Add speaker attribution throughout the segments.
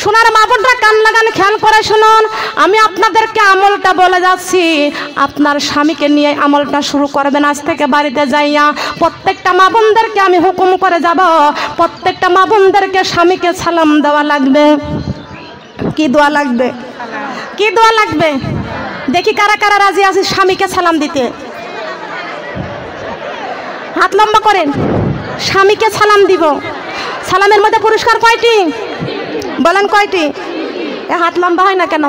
Speaker 1: সোনার মা বোনরা কান লাগান, খেয়াল করে শুনুন। আমি আপনাদেরকে আমলটা বলে যাচ্ছি, আপনার স্বামীকে নিয়ে আমলটা শুরু করবেন আজ থেকে বাড়িতে যাইয়া। প্রত্যেকটা মা বোনদেরকে আমি হুকুম করে যাব, প্রত্যেকটা মা বোনদেরকে স্বামীকে সালাম দেওয়া লাগবে। কি দোয়া লাগবে? কি দোয়া লাগবে? দেখি কারা কারা রাজি আছে স্বামীকে সালাম দিতে। হাত লম্বা করেন। স্বামীকে সালাম দিব। সালামের মধ্যে পুরস্কার কয়টি বলেন? কয়টি? এ হাত লম্বা হয় না কেন?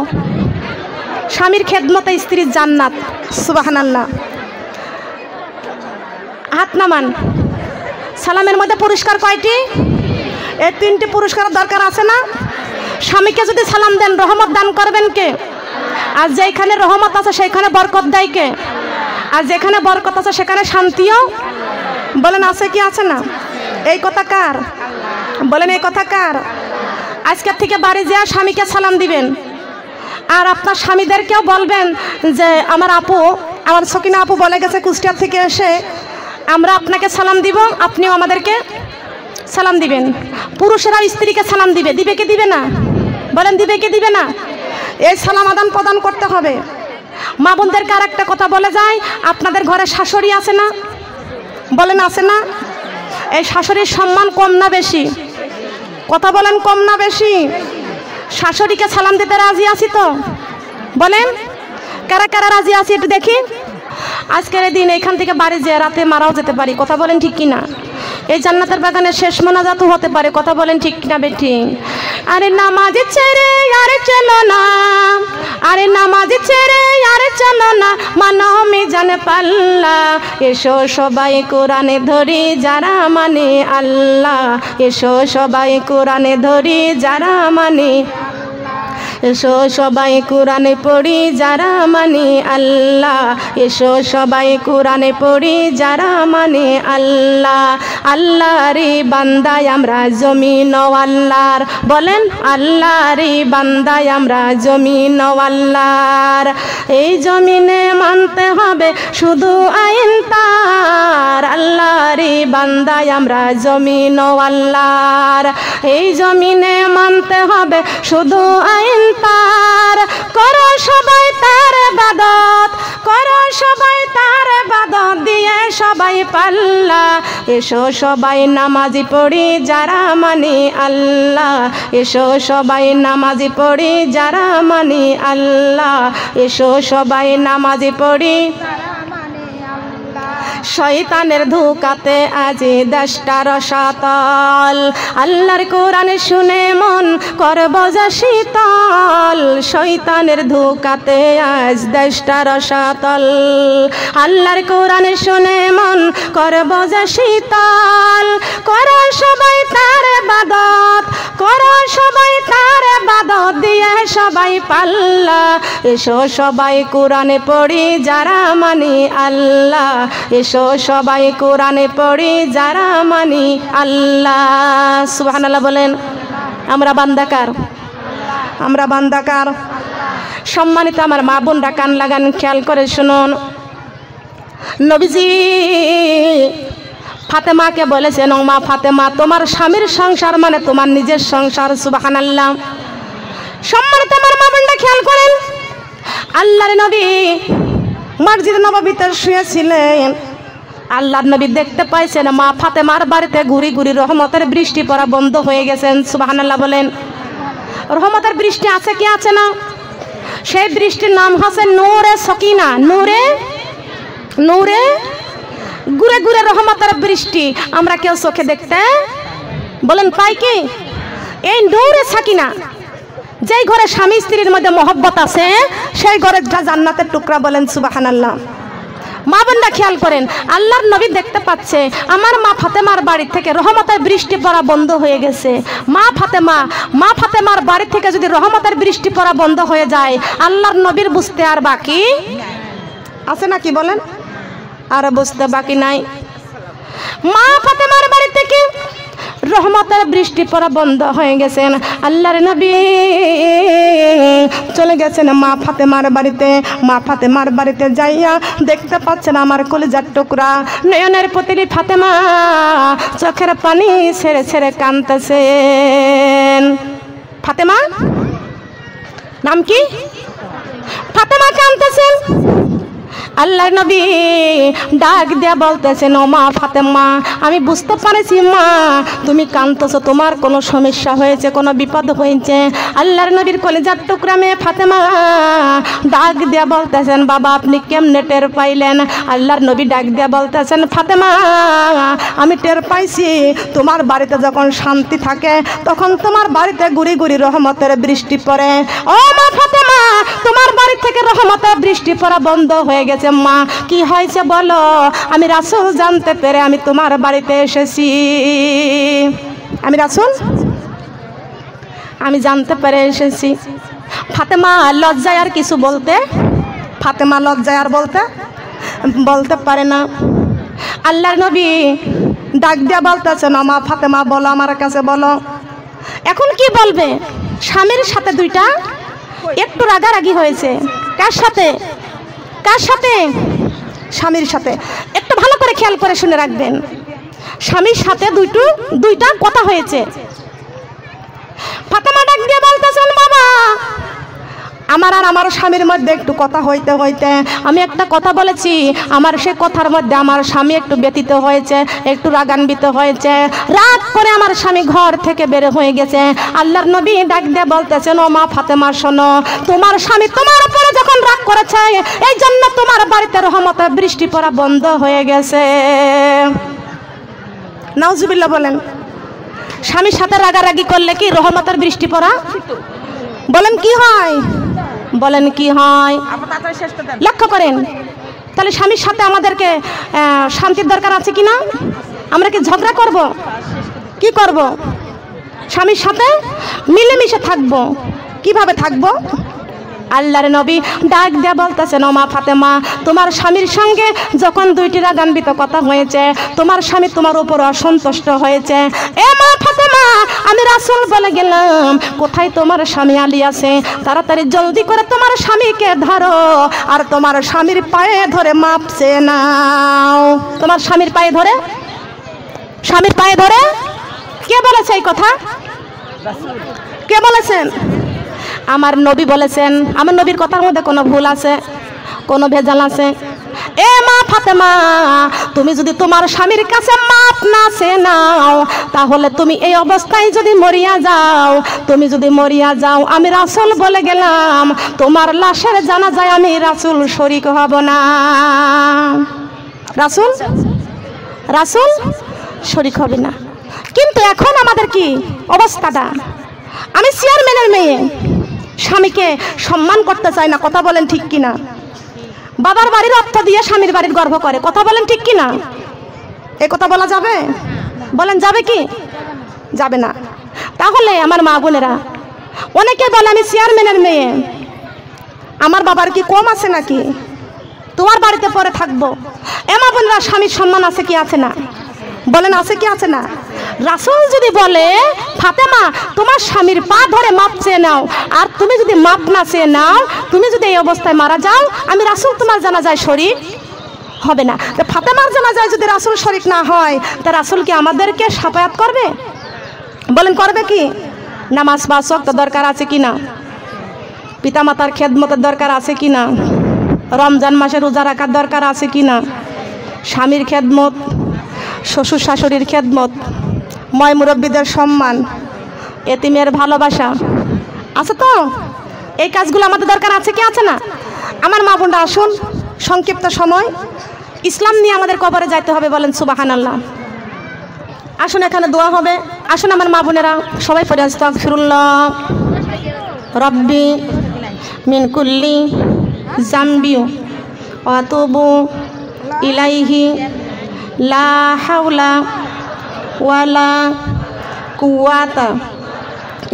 Speaker 1: স্বামীর খেদমতে স্ত্রীর জান্নাত। সুবহানাল্লাহ। হাত নামান। সালামের মধ্যে পুরস্কার কয়টি? এই তিনটি পুরস্কার দরকার আছে না? স্বামীকে যদি সালাম দেন রহমত দান করবেন কে? আর যেখানে রহমত আছে সেখানে বরকত দেয় কে? আর যেখানে বরকত আছে সেখানে শান্তিও বলেন আছে কি আছে না? এই কথা কার? বলেন এই কথা কার? আজকের থেকে বাড়ি যেয়ে স্বামীকে সালাম দিবেন। আর আপনার স্বামীদেরকেও বলবেন যে আমার আপু, আমার সকিনা আপু বলে গেছে কুষ্টিয়া থেকে এসে, আমরা আপনাকে সালাম দিব, আপনিও আমাদেরকে সালাম দিবেন। পুরুষেরা স্ত্রীকে সালাম দিবে। দিবে কি দিবে না? বলেন দিবে কি দিবে না? এই সালাম আদান প্রদান করতে হবে। মা বোনদেরকে আর একটা কথা বলে যায়, আপনাদের ঘরে শাশুড়ি আছে না? বলেন আছে না? এই শাশুড়ির সম্মান কম না বেশি? কথা বলেন কম না বেশি? শাশুড়িকে সালাম দিতে রাজি আছি তো? বলেন কারা কারা রাজি আছি একটু দেখি। আজকের দিন এখান থেকে বাড়ি যেয়ে রাতে মারাও যেতে পারি। কথা বলেন ঠিক কিনা? এই জান্নাতের বাগানের শেষ মোনাজাতও হতে পারে। কথা বলেন ঠিক কিনা বেঠি? আরে নামাজ ছেড়ে আরে চলো না, আরে নামাজ ছেড়ে আরে চলো না, মানো মিজান পাল্লা। এসো সবাই কোরআনে ধরি যারা মানে আল্লাহ, এসো সবাই কোরআনে ধরি যারা মানে, এসো সবাই কোরআনে পড়ি যারা মানে আল্লাহ, এসো সবাই কোরআনে পড়ি যারা মানে আল্লাহ। আল্লাহরই বান্দায় আমরা জমিন আল্লাহর। বলেন আল্লাহরই বান্দায় আমরা জমিন আল্লাহর। এই জমিনে মানতে হবে শুধু আইন তার, আল্লাহরই বান্দায় আমরা জমিন আল্লাহর। এই জমিনে মানতে হবে শুধু আইন তার। করো সবাই তার ইবাদত, করো সবাই তার ইবাদত দিয়ে সবাই পাল্লা। এসো সবাই নামাজি পড়ি যারা মানি আল্লাহ, এসো সবাই নামাজি পড়ি যারা মানি আল্লাহ, এসো সবাই নামাজি পড়ি। শয়তানের ধোঁকাতে আজি দেশটা রসাতল, আল্লাহর কোরআন শুনে মন করব যা শীতল। শয়তানের ধোঁকাতে আজ দেশটা রসাতল, আল্লাহর কোরআন শুনে মন করব যা শীতল। করো সবাই তার ইবাদত, করো সবাই তার ইবাদত দিয়ে সবাই পাল্লা। এসো সবাই কোরআনে পড়ি যারা মানি আল্লাহ, এসো সবাই কোরআনে পড়ি যারা মানি আল্লাহ। সুবহানাল্লাহ বলেন। আমরা বান্দাকার, আমরা বান্দাকার। সম্মানিত আমার মা বোনরা কান লাগান, খেয়াল করে শুনুন। নবীজি ফাতেমাকে বলেছেন, ও মা ফাতেমা, তোমার স্বামীর সংসার মানে তোমার নিজের সংসার। সুবহানাল্লাহ। সম্মানিত আমার মা বোনরা খেয়াল করেন, আল্লাহর নবী মসজিদ নববীতে শুয়েছিলেন। আল্লাহর নবী দেখতে পাইছেন মা ফাতেমার বাড়িতে ঘুরি ঘুরি রহমতের বৃষ্টি পড়া বন্ধ হয়ে গেছেন। সুবহানাল্লাহ বলেন। রহমতের বৃষ্টি আছে কি আছে না? সেই বৃষ্টির নাম হচ্ছে নূরে সকিনা। নূরে নূরে ঘুরে ঘুরে রহমতের বৃষ্টি আমরা কেউ চোখে দেখতে বলেন পাই কি? এই নূরে সকিনা, যেই ঘরে স্বামী স্ত্রীর মধ্যে মহব্বত আছে সেই ঘরে জান্নাতের টুকরা। বলেন সুবহানাল্লাহ। মা বোনরা খেয়াল করেন, আল্লাহর নবী দেখতে পাচ্ছে আমার মা ফাতেমার বাড়ি থেকে রহমতের বৃষ্টি পড়া বন্ধ হয়ে গেছে। মা ফাতেমার বাড়ি থেকে যদি রহমতের বৃষ্টি পড়া বন্ধ হয়ে যায়, আল্লাহর নবীর বুঝতে আর বাকি আছে নাকি? বলেন আর বুঝতে বাকি নাই। মা ফাতেমার বাড়ি থেকে রহমতের বৃষ্টি পড়া বন্ধ হয়ে গেছেন। আল্লাহর নবী চলে গেছেন মা ফাতেমার বাড়িতে। মা ফাতেমার বাড়িতে যাইয়া দেখতে পাচ্ছেন আমার কলিজার টুকরা নয়নের পুতলি ফাতেমা চোখের পানি ছেড়ে ছেড়ে কাঁদতেছেন। ফাতেমা নাম কি? ফাতেমা কাঁদতেছেন। আল্লাহর নবী ডাক দিয়া বলতেছেন, ও মা ফাতেমা, আমি বুঝতে পারছি মা তুমি কাঁদতেছো, তোমার কোনো সমস্যা হয়েছে, কোনো বিপদ হয়েছে। আল্লাহর নবীর কলিজার টুকরা মেয়ে ফাতেমা ডাক দিয়া বলতেছেন, বাবা আপনি কেমনে টের পাইলেন? আল্লাহর নবী ডাক দিয়া বলতেছেন, ফাতেমা আমি টের পাইছি তোমার বাড়িতে যখন শান্তি থাকে তখন তোমার বাড়িতে গুড়ি গুড়ি রহমতের বৃষ্টি পড়ে। ও মা ফাতেমা, তোমার বাড়ি থেকে রহমতের বৃষ্টি পড়া বন্ধ হয়ে গেছে। মা কি হয়েছে বলো? আমি রাসূল জানতে পেরে আমি তোমার বাড়িতে এসেছি। আমি রাসূল আমি জানতে পেরে এসেছি। ফাতেমা লজ্জায় আর কিছু বলতে, ফাতেমা লজ্জায় আর বলতে পারে না। আল্লাহর নবী ডাক দিয়া বলতেছেন, মা ফাতেমা বলো, আমার কাছে বলো এখন কি বলবে? স্বামীর সাথে দুইটা একটু রাগারাগি হয়েছে। কার সাথে? কার সাথে? স্বামীর সাথে। একটু ভালো করে খেয়াল করে শুনে রাখবেন, স্বামীর সাথে দুইটা কথা হয়েছে। ফাতেমা ডাক দিয়ে বলতেছেন, বাবা আমার আর আমার স্বামীর মধ্যে একটু কথা হইতে হইতে আমি একটা কথা বলেছি, আমার সে কথার মধ্যে আমার স্বামী একটু ব্যতীত হয়েছে, একটু রাগান্বিত হয়েছে। রাগ করে আমার স্বামী ঘর থেকে বের হয়ে গেছে। আল্লাহর নবী ডাক দিয়ে বলতেছেন, ও মা ফাতেমা শোনো, তোমার স্বামী তোমার উপরে যখন রাগ করেছে এই জন্য তোমার বাড়িতে রহমতের বৃষ্টি পড়া বন্ধ হয়ে গেছে। নাউজুবিল্লাহ বলেন। স্বামীর সাথে রাগারাগি করলে কি রহমতের বৃষ্টি পড়া? বলেন কি হয়? বলেন কি হয়? লক্ষ্য করেন। তাহলে স্বামীর সাথে আমাদেরকে শান্তির দরকার আছে কি না? আমরা কি ঝগড়া করব? কি করব? স্বামীর সাথে মিলেমিশে থাকবো। কিভাবে থাকবো? আল্লাহর নবী ডাক দিয়া বলতেছেন, ও মা ফাতেমা, তোমার স্বামীর সঙ্গে যখন দুইটি রাগান্বিত কথা হয়েছে, তোমার স্বামী তোমার উপর অসন্তুষ্ট হয়েছে। এ মা ফাতেমা, আমি রাসূল বলে গেলাম, কোথায় তোমার স্বামী আলী আছে? তাড়াতাড়ি জলদি করে তোমার স্বামীকে ধরো আর তোমার স্বামীর পায়ে ধরে মাপ চেয়ে নাও। তোমার স্বামীর পায়ে ধরে, স্বামীর পায়ে ধরে। কে বলেছে এই কথা? কে বলেছেন? আমার নবী বলেছেন। আমার নবীর কথার মধ্যে কোনো ভুল আছে? কোনো ভেজাল আছে? এ মা ফাতেমা, তুমি যদি তোমার স্বামীর কাছে মাপ না চেয়ে নাও তাহলে তুমি এই অবস্থায় যদি মরিয়া যাও, তুমি যদি মরিয়া যাও, আমি রাসূল বলে গেলাম, তোমার লাশের জানাজায় আমি রাসূল শরীক হব না। রাসূল শরীক হবে না। কিন্তু এখন আমাদের কি অবস্থাটা? আমি চেয়ারম্যানের মেয়ে, স্বামীকে সম্মান করতে চাই না। কথা বলেন ঠিক কিনা? বাবার বাড়ির অর্থ দিয়ে স্বামীর বাড়ির গর্ব করে। কথা বলেন ঠিক কিনা? এই কথা বলা যাবে? বলেন যাবে কি? যাবে না। তাহলে আমার মা বোনেরা, অনেকে বলে আমি চেয়ারম্যানের মেয়ে, আমার বাবার কি কম আছে নাকি? তোমার বাড়িতে পরে থাকবো। এ মা বোনেরা, স্বামীর সম্মান আছে কি আছে না? বলেন আছে কি আছে না? রাসূল যদি বলে, ফাতেমা তোমার স্বামীর পা ধরে মাপ চেয়ে নাও, আর তুমি যদি মাপ না চেয়ে নাও, তুমি যদি এই অবস্থায় মারা যাও, আমি রাসূল তোমার জানাজায় শরীক হবে না। তো ফাতেমার জানাজায় যদি রাসূল শরীক না হয়, তা রাসূল কি আমাদেরকে শাফায়াত করবে? বলেন করবে কি? নামাজ পাঁচ ওয়াক্ত দরকার আছে কি না? পিতামাতার খেদমতের দরকার আছে কি না? রমজান মাসে রোজা রাখার দরকার আছে কি না? স্বামীর খেদমত, শ্বশুর শাশুড়ির খেদমত, ময় মুরব্বীদের সম্মান, এতিমের ভালোবাসা আছে তো? এই কাজগুলো আমাদের দরকার আছে কি আছে না? আমার মা বোনরা আসুন, সংক্ষিপ্ত সময় ইসলাম নিয়ে আমাদের কবরে যাইতে হবে। বলেন সুবহানাল্লাহ। আসুন, এখানে দোয়া হবে। আসুন আমার মা বোনেরা সবাই পড়ে আস্তাগফিরুল্লাহ রব্বি মিন কুল্লি জামবি ওয়া আতুবু ইলাইহি লা হাওলা ওয়ালা কুওয়াতা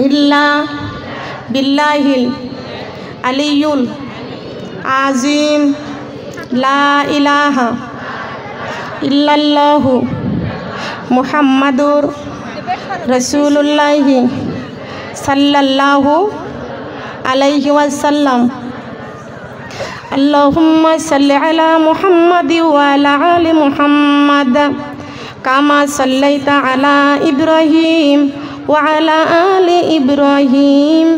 Speaker 1: ইল্লা বিল্লাহিল আলিয়ুল আজিম। লা ইলাহা ইল্লাল্লাহু মুহাম্মাদুর রাসূলুল্লাহি সাল্লাল্লাহু আলাইহি ওয়াসাল্লাম। আল্লাহুম্মা সাল্লি আলা মুহাম্মাদি ওয়া আলা আলি মুহাম্মাদ কামা সাল্লাইতা আলা ইব্রাহিম وعلى آل إبراهيم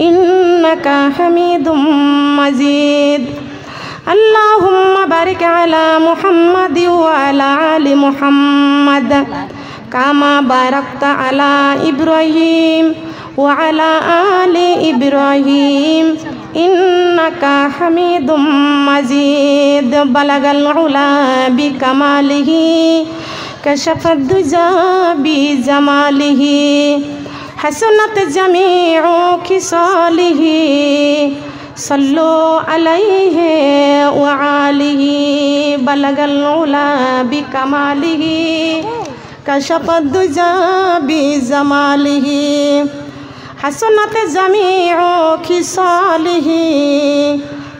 Speaker 1: إنك حميد مجيد اللهم بارك على محمد وعلى آل محمد كما باركت على إبراهيم وعلى آل إبراهيم إنك حميد مجيد بلغ العلا بكماله كشف الدجى بجماله حسنت جميع خصاله صلوا عليه وعليه بلغ العلا بكماله كشف الدجى بجماله حسنت جميع خصاله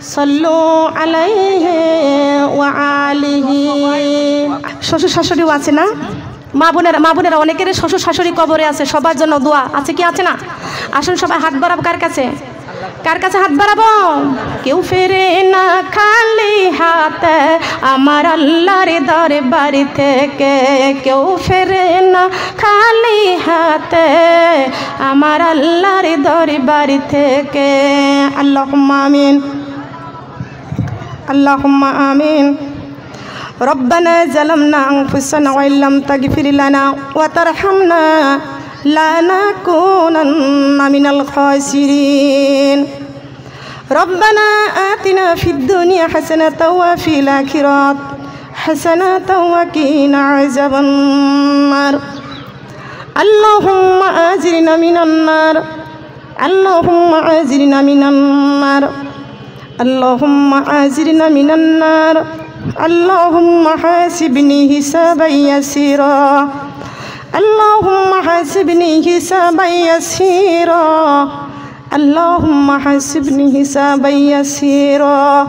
Speaker 1: صلوا عليه وعليه শ্বশুর শাশুড়িও আছে না মা বোনেরা অনেকের শ্বশুর শাশুড়ি কবরে আছে সবার জন্য দোয়া আছে কি আছে না আসুন সবাই হাত বাড়াবো কার কাছে হাত বাড়াবো কেউ ফেরে না খালি হাতে আমার আল্লাহর দরবার থেকে কেউ ফেরে না খালি হাতে আমার আল্লাহর দরবার থেকে আল্লাহুম্মা আমিন আল্লাহুম্মা আমিন ربنا ظلمنا أنفسنا وإن لم تغفر لنا وترحمنا لنكونن من الخاسرين ربنا آتنا في الدنيا حسنة وفي الآخرة حسنة وقنا عذاب النار اللهم أجرنا من النار اللهم أجرنا من النار اللهم أجرنا من النار اللهم حاسبني حسابا يسيرا اللهم حاسبني حسابا يسيرا اللهم حاسبني حسابا يسيرا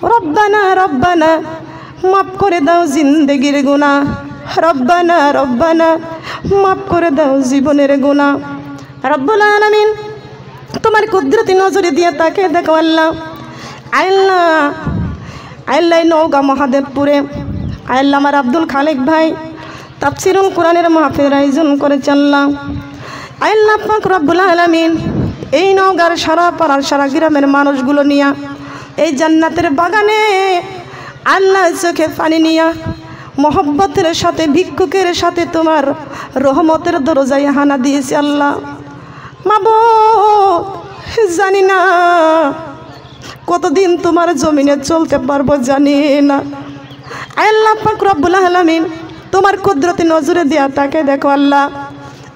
Speaker 1: ربنا মাফ করে দাও জিন্দেগির গুনাহ রব্বানা মাফ করে দাও জীবনের গুনাহ রব্বুল আলামিন তোমার কুদরতি নজরে দিয়ে তাকে দেখো আল্লাহ আল্লাহ নওগাঁ মহাদেবপুরে আল্লাহ আমার আব্দুল খালেক ভাই তাফসিরুল কোরআনের মাহফিল আয়োজন করেছে আল্লাহ পাক রব্বুল আলামিন এই নওগাঁর সারা পাড়ার সারা গ্রামের মানুষগুলো নিয়া এই জান্নাতের বাগানে আল্লাহ চোখে পানি নিয়া মহব্বতের সাথে ভিক্ষুকের সাথে তোমার রহমতের দরজায় হানা দিয়েছে আল্লাহ মাবুদ জানি না কতদিন তোমার জমিনে চলতে পারবো জানি না আল্লাহ পাক রব্বুল আলামিন তোমার কুদরতি নজরে দিয়া তাকে দেখো আল্লাহ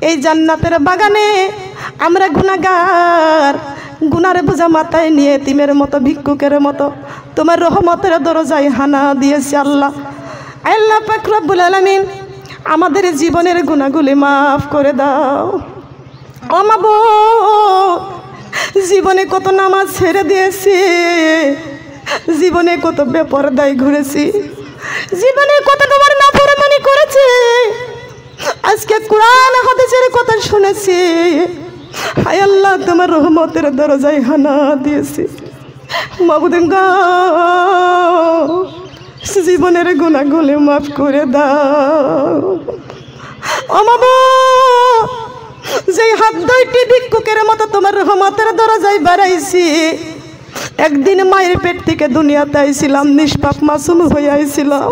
Speaker 1: এই জান্নাতের বাগানে আমরা গুনাহগার গুনারে বোঝা মাথায় নিয়ে এতিমের মতো ভিক্ষুকের মতো তোমার রহমতের দরজায় হানা দিয়েছে আল্লাহ আল্লাহ পাক রব্বুল আলামিন আমাদের জীবনের গুনাহগুলি মাফ করে দাও ও মাবুদ জীবনে কত নামাজ ছেড়ে দিয়েছি জীবনে কত বেপরদায় ঘুরেছি জীবনে কত তোমার নাফরমানি করেছি আজকে কোরআন হাদিসের কথা শুনেছি হায় আল্লাহ তোমার রহমতের দরজায় হানা দিয়েছি মাবুদ গো জীবনের গুনাহগুলি মাফ করে দাও ও মাবুদ যেই হাত দুইটি ভিক্ষুকের মতো তোমার রহমতের দরজায় বাড়াইছি একদিন মায়ের পেট থেকে দুনিয়াতে আইছিলাম নিষ্পাপ মাসুম হয়ে আইছিলাম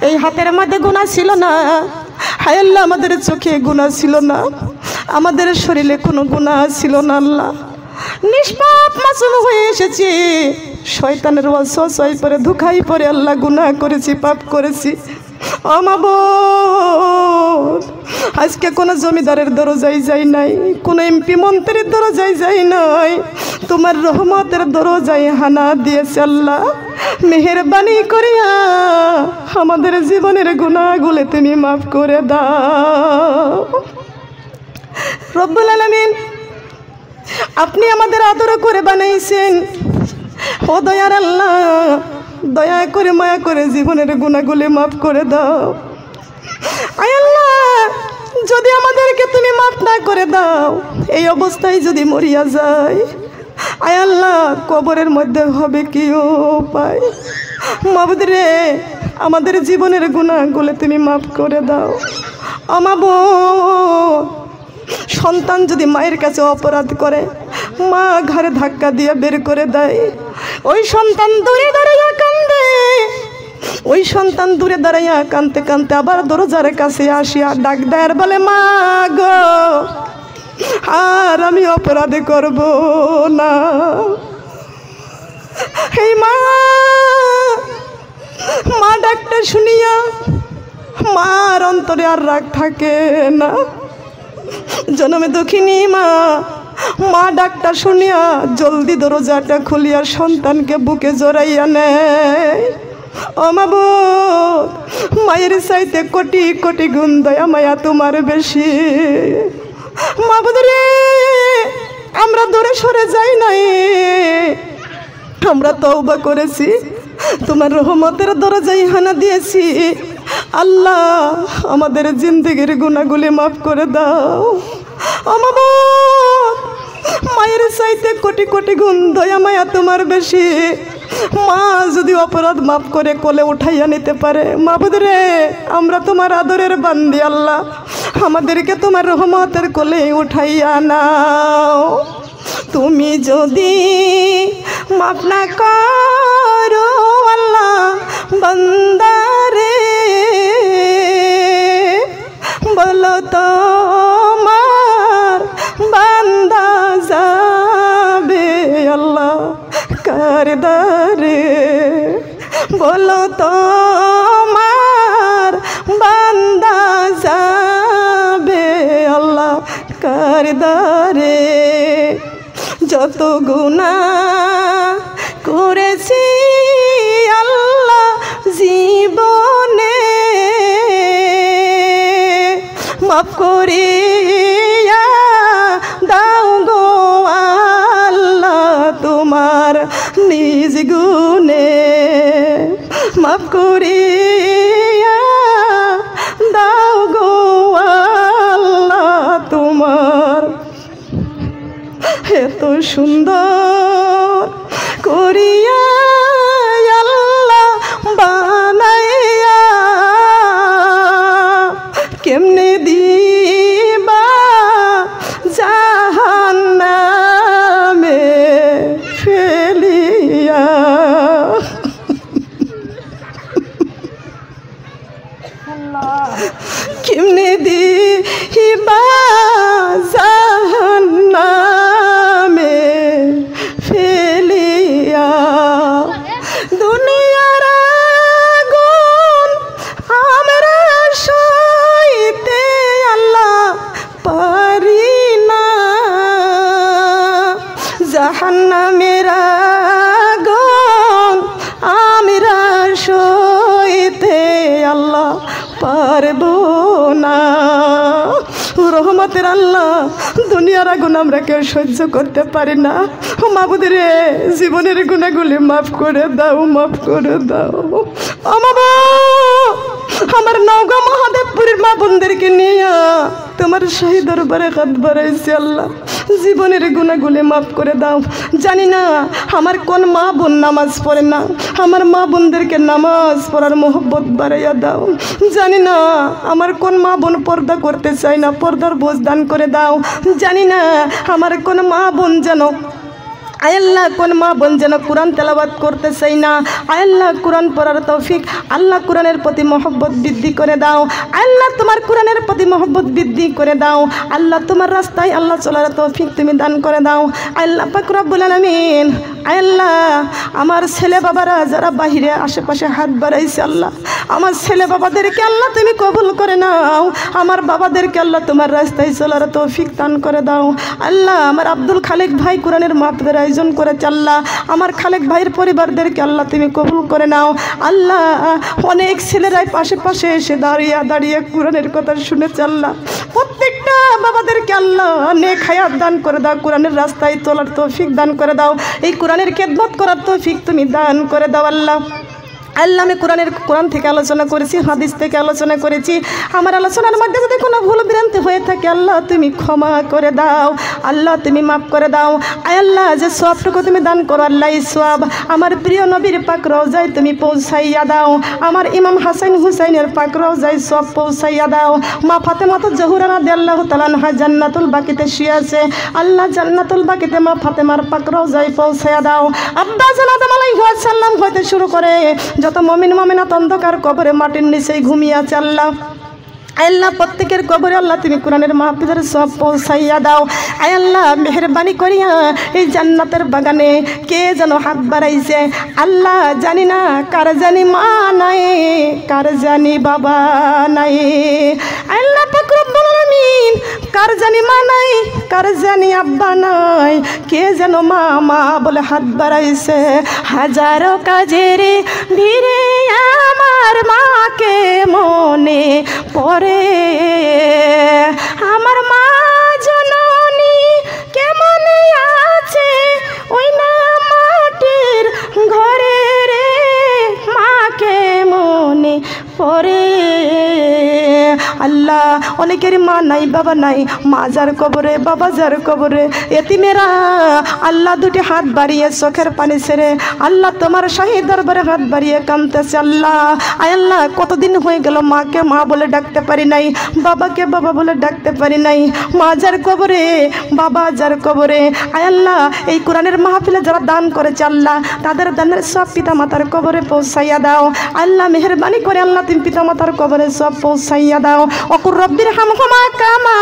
Speaker 1: এই হাতের মধ্যে গুনাহ ছিল না হায় আল্লাহ আমাদের চোখে গুনাহ ছিল না আমাদের শরীরে কোনো গুনাহ ছিল না আল্লাহ নিষ্পাপ মাসুম হয়ে এসেছি শয়তানের ওয়াসওয়াসায় পড়ে ধোঁকায় পড়ে আল্লাহ গুনাহ করেছি পাপ করেছি ও মাবুদ আজকে কোনো জমিদারের দরজায় যাই নাই কোনো এমপি মন্ত্রীর দরজায় যাই নাই তোমার রহমতের দরজায় হানা দিয়েছে আল্লাহ মেহেরবানি করিয়া আমাদের জীবনের গুনাহগুলো তুমি মাফ করে দাও রব্বুল আলামিন আপনি আমাদের আদর করে বানাইছেন ও দয়ার আল্লাহ দয়া করে মায়া করে জীবনের গুনাহগুলো মাফ করে দাও আয় আল্লাহ যদি আমাদেরকে তুমি মাফ না করে দাও এই অবস্থায় যদি মরিয়া যায় আয় আল্লাহ কবরের মধ্যে হবে কি উপায় মাবুদ রে আমাদের জীবনের গুনাহগুলো তুমি মাফ করে দাও ও মাবুদ সন্তান যদি মায়ের কাছে অপরাধ করে, মা ঘরে ধাক্কা দিয়ে বের করে দেয়, ওই সন্তান দূরে দাঁড়াইয়া কান্দে। ওই সন্তান দূরে দাঁড়াইয়া কানতে কানতে আবার দরজার কাছে আসিয়া ডাক দেয় আর বলে, মা গো, আর আমি অপরাধ করব না। এই মা ডাকটা শুনিয়া মার অন্তরে আর রাগ থাকে না। জনমে দুঃখিনী মা ডাকটা শুনিয়া জলদি দরজাটা খুলিয়া সন্তানকে বুকে জড়াইয়া নেয়। ও মাবুদ, মায়ের চাইতে কোটি কোটি গুণ দয়া মায়া তোমার বেশি। মাবুদ রে, আমরা দূরে সরে যাই নাই, আমরা তওবা করেছি, তোমার রহমতের দরজায় হানা দিয়েছি। আল্লাহ, আমাদের জিন্দেগির গুনাহগুলি মাফ করে দাও। ও মাবুদ, মায়ের চাইতে কোটি কোটি গুণ দয়া মায়া তোমার বেশি। মা যদি অপরাধ মাফ করে কোলে উঠাইয়া নিতে পারে, মাবুদ রে, আমরা তোমার আদরের বান্দি। আল্লাহ, আমাদেরকে তোমার রহমতের কোলে উঠাইয়া নাও। তুমি যদি মাফ না করো আল্লাহ বান্দারে, বলো তো আমার বান্দা যাবে আল্লাহ কার দারে? বলো তো আমার বান্দা যাবে আল্লাহ কার দারে? যত গুনাহ করেছি আল্লাহ জীবনে, মাফ করিয়া দাও গো আল্লাহ তোমার নিজ গুণে। মাফ করিয়া দাও গো আল্লাহ তোমার। এত সুন্দর করিয়া আল্লাহ বানাইয়া কেমনে দিবা জাহান্নামে ফেলিয়া? কেমনে দিবা জাহান্নামে ফেলিয়া? দুনিয়ার আগুন আমরা সইতে আল্লাহ পারি না, জাহান্নামের আগুন আমরা সইতে আল্লাহ পারবো না। রহমতের আল্লাহ, দুনিয়ার আগুন আমরা কেউ সহ্য করতে পারি না। মাবুদ রে, জীবনের গুনাহগুলি মাফ করে দাও, মাফ করে দাও। আমার নওগাঁ মহাদেবপুরের মা বোনদেরকে নিয়ে তোমার শাহী দরবারে হাত বাড়াইছি। আল্লাহ, জীবনের গুনাহগুলি মাফ করে দাও। জানি না আমার কোন মা বোন নামাজ পড়ে না, আমার মা বোনদেরকে নামাজ পড়ার মোহব্বত বাড়াইয়া দাও। জানি না আমার কোন মা বোন পর্দা করতে চায় না, পর্দার বোঝ দান করে দাও। জানি না আমার কোন মা বোন যেন আল্লাহ কোন মা বোন যেন কোরআন তেলাওয়াত করতে চাই না। আল্লাহ কোরআন পড়ার তৌফিক, আল্লাহ কোরআনের প্রতি মহব্বত বৃদ্ধি করে দাও। আল্লাহ তোমার কোরআনের প্রতি মহব্বত বৃদ্ধি করে দাও। আল্লাহ তোমার রাস্তায় আল্লাহ চলার তৌফিক তুমি দান করে দাও। আল্লাহ পাক রব্বুল আলামিন, আল্লাহ আমার ছেলে বাবারা যারা বাহিরে আশেপাশে হাত বাড়াইছে, আল্লাহ আমার ছেলে বাবাদেরকে আল্লাহ তুমি কবুল করে নাও। আমার বাবাদেরকে আল্লাহ তোমার রাস্তায় চলার তৌফিক দান করে দাও। আল্লাহ আমার আব্দুল খালেক ভাই কোরআনের মাহফিলের আয়োজন করেছে, আল্লাহ আমার খালেক ভাইয়ের পরিবারদেরকে আল্লাহ তুমি কবুল করে নাও। আল্লাহ অনেক ছেলেরাই পাশে পাশে এসে দাঁড়িয়ে দাঁড়িয়ে কোরআনের কথা শুনেছে, আল্লাহ প্রত্যেকটা বাবাদেরকে আল্লাহ নেক হায়াত দান করে দাও, কোরআনের রাস্তায় চলার তৌফিক দান করে দাও, এই কোরআনের খেদমত করার তৌফিক তুমি দান করে দাও। আল্লাহ আল্লাহ আমি কোরআন থেকে আলোচনা করেছি, হাদিস থেকে আলোচনা করেছি। আমার আলোচনার মধ্যে যদি কোনো ভুল ভ্রান্তি হয়ে থাকে আল্লাহ তুমি ক্ষমা করে দাও, আল্লাহ তুমি মাফ করে দাও। আল্লাহ যে সবটুকু তুমি দান করো আল্লাহ এই সব আমার প্রিয় নবীর পাক রওজায় তুমি পৌঁছাইয়া দাও, আমার ইমাম হাসান হুসাইনের পাক রওজায় সব পৌঁছাইয়া দাও। মা ফাতেমাতুল জোহরা রাদিয়াল্লাহু তাআলা আনহা জান্নাতুল বাকিতে শুয়ে আছে, আল্লাহ জান্নাতুল বাকিতে মা ফাতেমার পাক রওজায় পৌঁছাইয়া দাও। আব্বা জান আদম আলাইহিস সালাম হইতে শুরু করে যত মুমিন মুমিনাত অন্ধকার কবরে মাটির নিচেই ঘুমিয়ে আছে আল্লাহ আল্লাহ প্রত্যেকের কবরে আল্লাহ তুমি কোরআনের মাহফিলের সব পৌঁছাইয়া দাও। আল্লাহ মেহেরবানি করিয়া এই জান্নাতের বাগানে কে যেন হাত বাড়াইছে আল্লাহ জানি না, কার জানি মা নাই, কার জানি বাবা নাই, আল্লাহ পাক রব্বুল আলামিন কার জানি মা নাই, কার জানি আব্বা নাই, কে যেন মা মা বলে হাত বাড়াইছে। হাজারো কাজের ভিড়ে আমার মাকে মনে পড়ে, আমার মা জননী কেমন আছে ওই না মাটির ঘরে রে, মাকে মনে পড়ে। আল্লাহ অনেকের মা নাই বাবা নাই, মা যার কবরে বাবা যার কবরে এতিমেরা আল্লাহ দুটি হাত বাড়িয়ে চোখের পানি ছেড়ে আল্লাহ তোমার শাহী দরবারে হাত বাড়িয়ে কাঁদতেছে। আল্লাহ আল্লাহ কতদিন হয়ে গেল মাকে মা বলে ডাকতে পারি নাই, বাবাকে বাবা বলে ডাকতে পারি নাই। মা যার কবরে বাবা যার কবরে আল্লাহ এই কোরআনের মাহফিলে যারা দান করেছে আল্লাহ তাদের দানের সব পিতা মাতার কবরে পৌঁছাইয়া দাও। আল্লাহ মেহেরবানি করে আল্লাহ তুমি পিতা মাতার কবরে সব পৌঁছাইয়া দাও। অকুর রব্বির হামহুমা কামা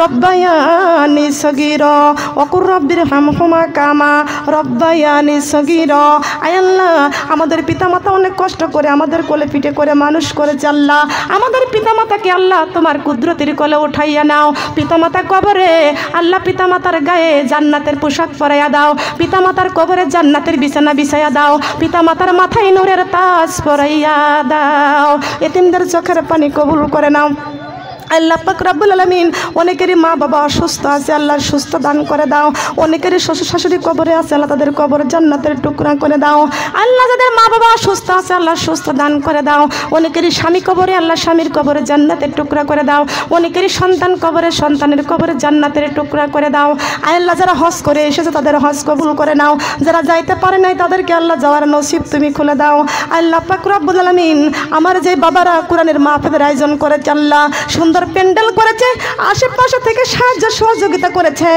Speaker 1: রব্বায়ানি সগীরা, অকুর রব্বির হামহুমা কামা রব্বায়ানি সগীরা। আল্লাহ আমাদের পিতামাতা অনেক কষ্ট করে আমাদের কোলে পিঠে করে মানুষ করেছে আল্লাহ, আমাদের পিতামাতাকে আল্লাহ তোমার কুদরতের কোলে উঠাইয়া নাও। পিতামাতা কবরে আল্লাহ পিতামাতার গায়ে জান্নাতের পোশাক পরাইয়া দাও, পিতামাতার কবরে জান্নাতের বিছানা বিছাইয়া দাও, পিতামাতার মাথায় নূরের তাজ পরাইয়া দাও। এতিমদের চোখের পানি কবুল করে নাও। আল্লাহ পাক রব্বুল আলামিন অনেকেরই মা বাবা অসুস্থ আছে আল্লাহ সুস্থ দান করে দাও, অনেকেরই শ্বশুর শাশুড়ি কবরে আছে আল্লাহ তাদের কবর জান্নাতের টুকরা করে দাও। আল্লাহ যাদের মা বাবা অসুস্থ আছে আল্লাহ সুস্থ দান করে দাও, অনেকেরই স্বামী কবরে আল্লাহ স্বামীর কবরে জান্নাতের টুকরা করে দাও, অনেকেরই সন্তান কবরে সন্তানের কবরে জান্নাতের টুকরা করে দাও। আল্লাহ যারা হজ করে এসেছে তাদের হজ কবুল করে নাও, যারা যাইতে পারে নাই তাদেরকে আল্লাহ যাওয়ার নসিব তুমি খুলে দাও। আল্লাহ পাক রব্বুল আলামিন আমার যে বাবারা কোরআনের মাহফিলের আয়োজন করেছে আল্লাহ সুন্দর প্যান্ডেল করেছে, আশেপাশে থেকে সাহায্য সহযোগিতা করেছে,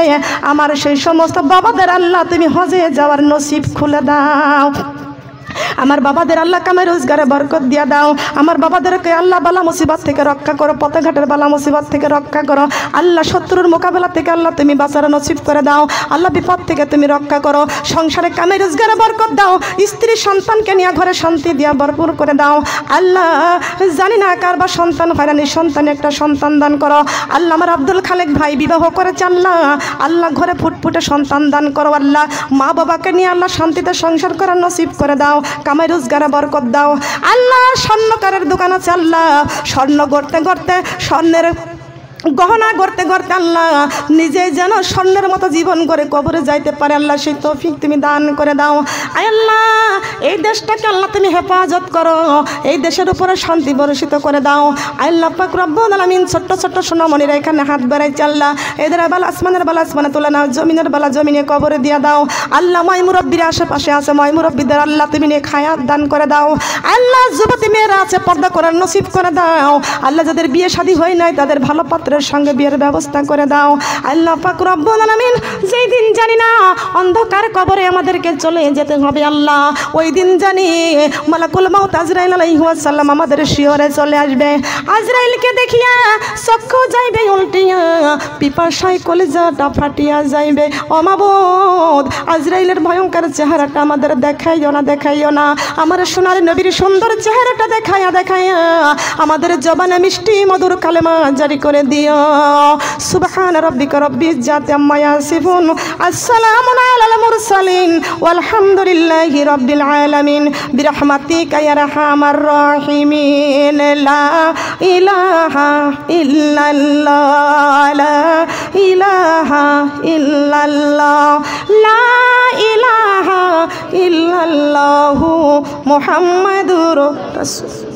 Speaker 1: আমার সেই সমস্ত বাবাদের আল্লাহ তুমি হজে যাওয়ার নসিব খুলে দাও। আমার বাবাদের আল্লাহ কামে রোজগারে বরকত দিয়া দাও, আমার বাবাদেরকে আল্লাহ বালা মুসিবত থেকে রক্ষা করো, পথঘাটের বালা মুসিবত থেকে রক্ষা করো আল্লাহ, শত্রুর মোকাবেলা থেকে আল্লাহ তুমি বাঁচার নসিব করে দাও আল্লাহ, বিপদ থেকে তুমি রক্ষা করো, সংসারে কামে রোজগারে বরকত দাও, স্ত্রী সন্তানকে নিয়ে ঘরে শান্তি দিয়া ভরপুর করে দাও আল্লাহ। জানি না কার বা সন্তান হয়রানি, সন্তানে একটা সন্তান দান করো আল্লাহ। আমার আব্দুল খালেক ভাই বিবাহ করেছে আল্লাহ, আল্লাহ ঘরে ফুটফুটে সন্তান দান করো আল্লাহ, মা বাবাকে নিয়ে আল্লাহ শান্তিতে সংসার করার নসিব করে দাও, কামাই রোজগারে বরকত দাও আল্লাহ। স্বর্ণকারের দোকান আছে আল্লাহ, স্বর্ণ গড়তে গড়তে স্বর্ণের গহনা গড়তে গড়তে আল্লাহ নিজে যেন স্বর্ণের মতো জীবন করে কবরে যাইতে পারে আল্লাহ, সেই তৌফিক তুমি দান করে দাও আল্লাহ। এই দেশটাকে আল্লাহ তুমি হেফাজত করো, এই দেশের উপরে শান্তি বর্ষিত করে দাও আল্লাহ পাক রব্বুল আলামিন। ছোট্ট ছোট্ট সোনামণিরা এখানে হাত বাড়াইছে আল্লাহ, এদের বালা আসমানের বালা আসমানে তুলে নাও, জমিনের বালা জমিনে কবরে দিয়া দাও আল্লাহ। ময় মুরব্বীরা আশেপাশে আছে, ময় মুরব্বীদের আল্লাহ তুমি নিয়ে খায়াত দান করে দাও আল্লাহ। যুবতী মেয়েরা আছে পর্দা করার নসিব করে দাও আল্লাহ, যাদের বিয়ে শাদী হয় নাই তাদের ভালো পাত্রের সঙ্গে বিয়ের ব্যবস্থা করে দাও আল্লাহ পাক রব্বুল আলামিন। যেই দিন জানি না অন্ধকার কবরে আমাদেরকে চলে যেতে হবে আল্লাহ, ওই দিন জানি মালাকুল মাউত আজরাইল আলাইহিস সালাম আমাদের শিয়রে চলে আসবে, আজরাইলকে দেখিয়া চক্ষু যাইবে উল্টিয়া, পিপাসায় কলিজাটা ফাটিয়া যাইবে। ও মাবুদ আজরাইলের ভয়ঙ্কর চেহারাটা আমাদের দেখাইও না, দেখাইও না, আমার সোনার নবীর সুন্দর চেহারাটা দেখাইয়া দেখাইয়া আমাদের জবানে মিষ্টি মধুর কালেমা জারি করে দিও। সুবহান রাব্বিকা রব্বিল ইজ্জাতি আম্মা ইয়াসিফুন, আসসালামু আলাল মুরসালিন, ওয়ালহামদুলিল্লাহি রাব্বিল আলামিন, বিরহমাতিকা ইয়া আরহামার রাহিমিন। লা ইলাহা ইল্লাল্লাহ, লা ইলাহা ইল্লাল্লাহ, লা ইলাহা ইল্লাল্লাহু মুহাম্মাদুর রাসূল।